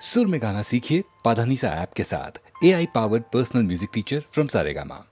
सुर में गाना सीखिए पाधानीसा ऐप के साथ। AI powered personal music teacher from Saregama.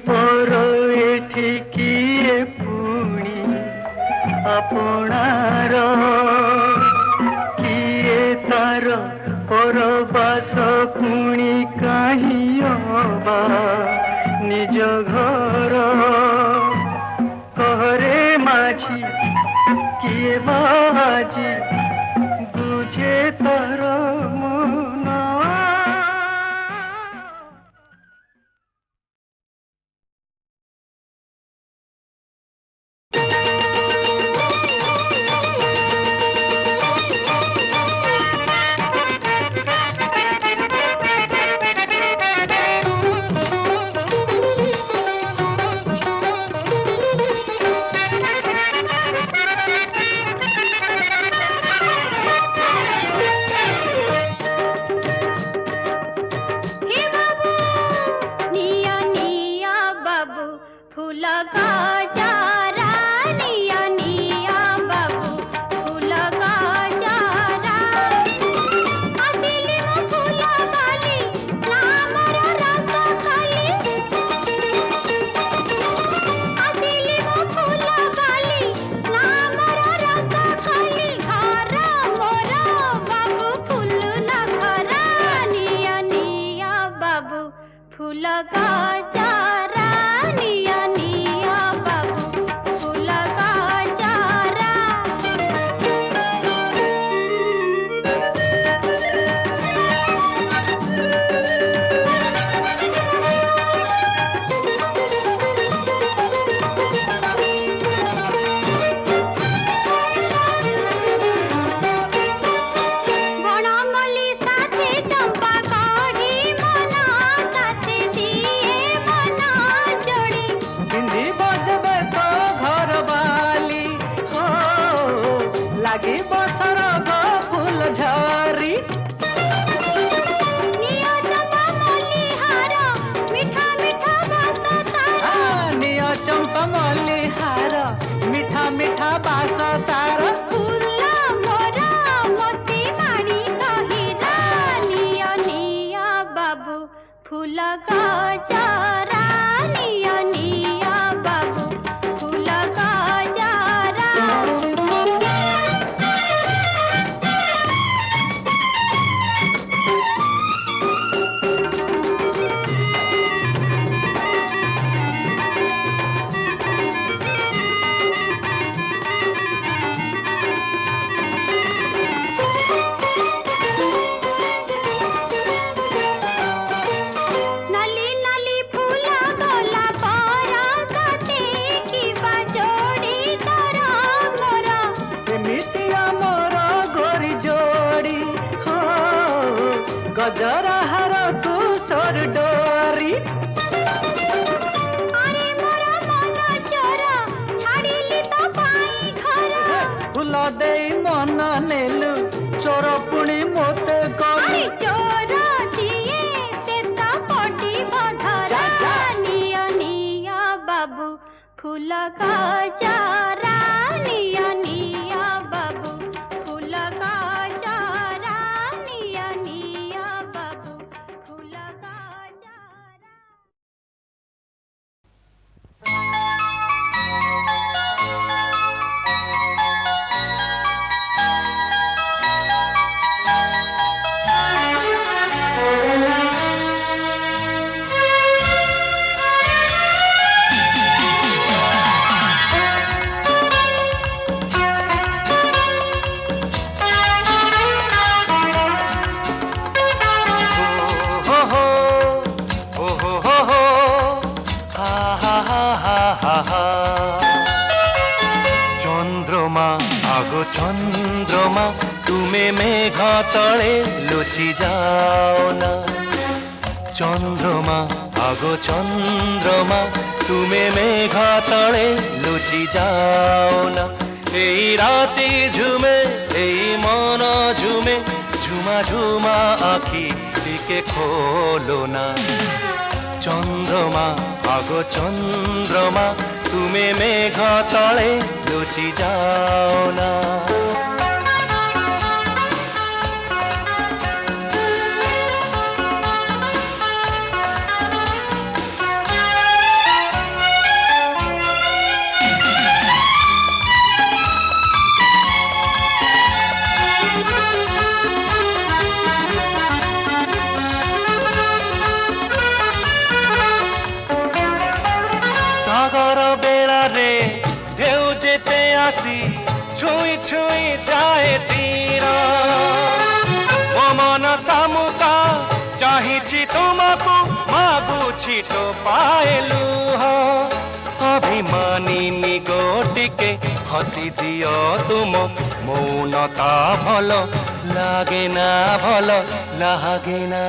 पर एठी किए पुणी आपणार किए तार परबास पुणी काहीं अबा निज घर कहरे माझी किए बाजी बुझे तार मन चंद्रमा आगो चंद्रमा तुम्हें मेघ तले लुचि जाओ ना चंद्रमा आगो चंद्रमा तुम्हें मेघ तले लुचि जाओ ना এই রাতে ঝুমে এই মন ঝুমে ঝুমা ঝুমা আখি দিকে খোলো না চন্দ্রমা আগো চন্দ্রমা তুমি মেঘ তলে লুচি যাও না छुई जाए तीर मो मन सामुका चाहिछि तुमको मागुछि तो पाएलु अभिमानिनी गोटिके हसी दियो तुम मौनता भल लागे ना भल लागे ना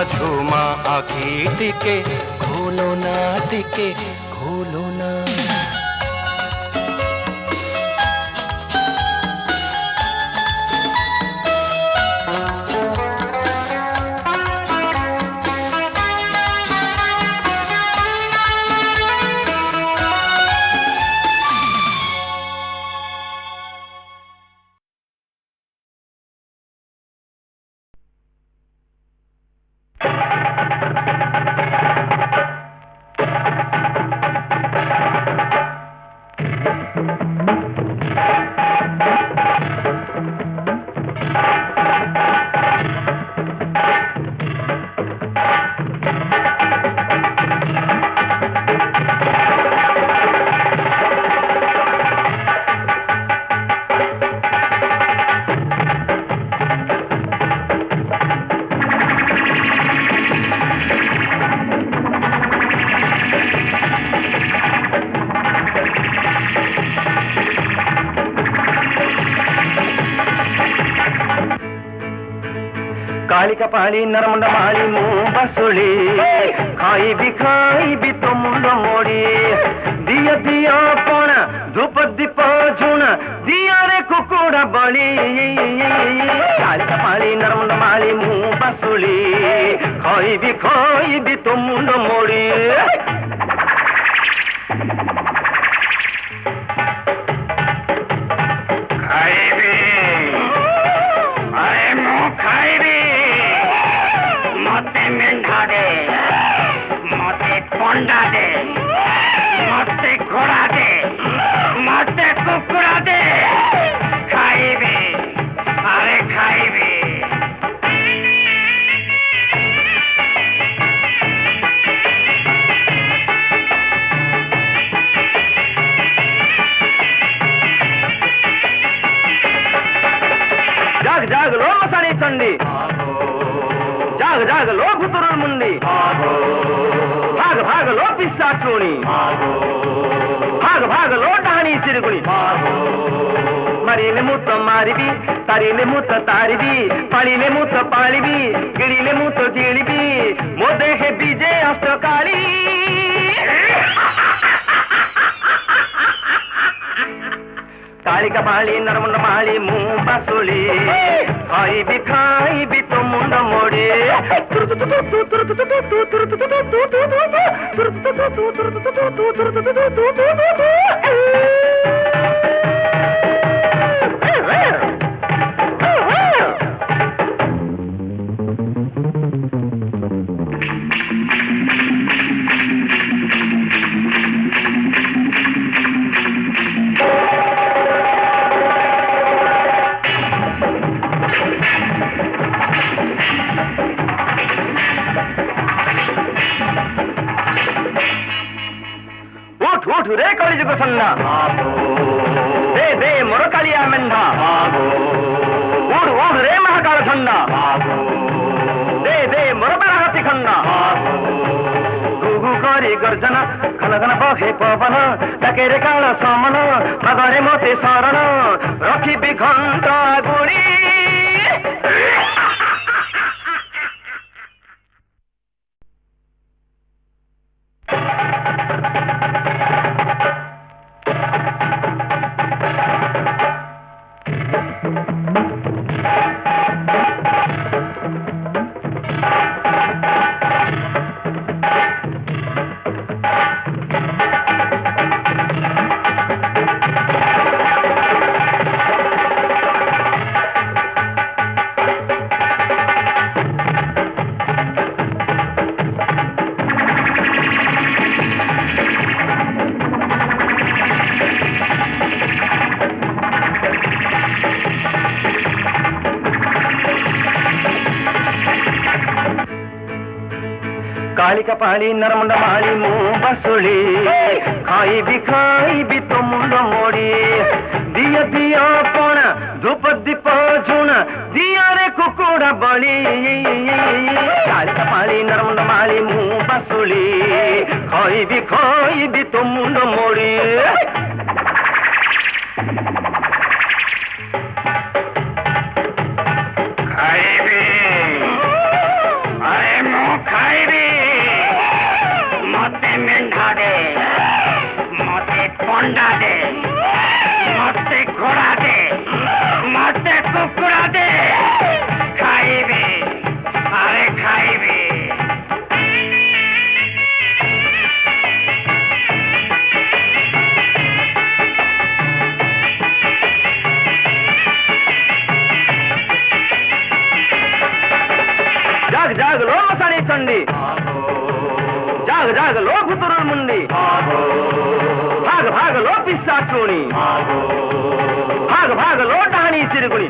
झुमा आखी टिके खोलो ना टिके खोलो ना कालिका पाली नरमुंड माली मुँह बसुली खाई भी तो मुंड मोड़ी दिया दिया पोना धूप दीप झुना दिया रे कुकुड़ा बड़ी कालिका पाली नरमुंड माली मुँह बसुली खाई भी तो मुंड मोड़ी पंडा दे मते घोड़ा दे मते कुकुड़ा दे खाइबे अरे खाइबे जाग जाग लो मसानी चंडी जाग जाग लो भुतुरुल मुंडी भाग भाग लो पिस्सा चोणी भाग भाग लो डाणी चिरगुणी मरीले मुत मारिबी तारीले मुत तारिबी पाळीले मुत पाळिबी गिळीले मुत जिळिबी मो देहे बीजे अष्टकाळी कालिका पाळी नरमुंड माळी मुँह बसुली खाई भी तो मुंड मोड़ी उठ रे कलिजुग सन्ना दे दे मोर कालिया मेंढा उड़ रे महाकाल झंडा दे दे मोर बाराहाती खंडा गुगु करी गर्जना घन घन बहे पवन डाके रे काल समन मगरे मोते शरण रखिबी घंटा गुड़ी कालिका पाली नरमुंड माली मु बसुली खाइबी तो मुंड मोड़ी दिया दिया पणा धूप दीप झुणा दिया रे कुकुड़ा बड़ी कालिका पाली नरमुंड माली मु बसुली खाइबी तो मुंड मोड़ी पंडा दे मते घोड़ा दे मते कुकुड़ा दे खाइबे अरे खाइबे जाग जाग लो मसाणी चंडी जाग जाग लो कुतुरुल मुंडी भाग भाग लो पिस्सा चूणी भाग भाग लो डाणी चिरगुणी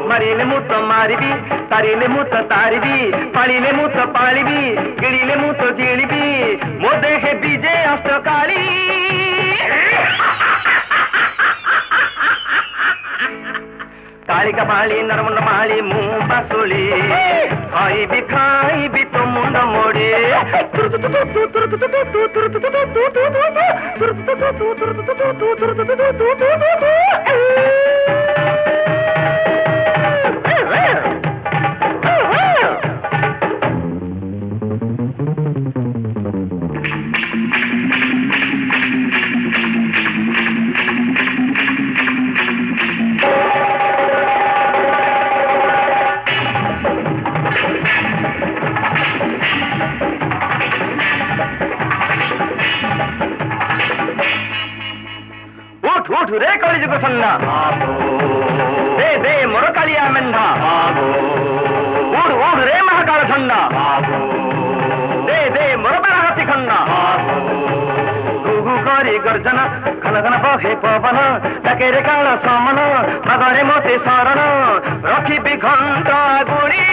मरीने मुत मारिबी तारीने मुत तारिबी पाळीने मुत पाळिबी गिळीने मुत गिळिबी मो देहे बीजे अष्टकाळी कालिका पाली नरमुंड माली मु बसुली खाइबी तो मुंड मोड़ी उठ रे कली जुग सन्ना दे मोर कालिया मेंढा उड़ रे महाकाल झंडा दे मोर बड़ा हाथी खंडा गुगु करी गर्जना घन घन बहे पवन डाके रे काल समन मगरे मोते शरण रखी घंटा गुड़ी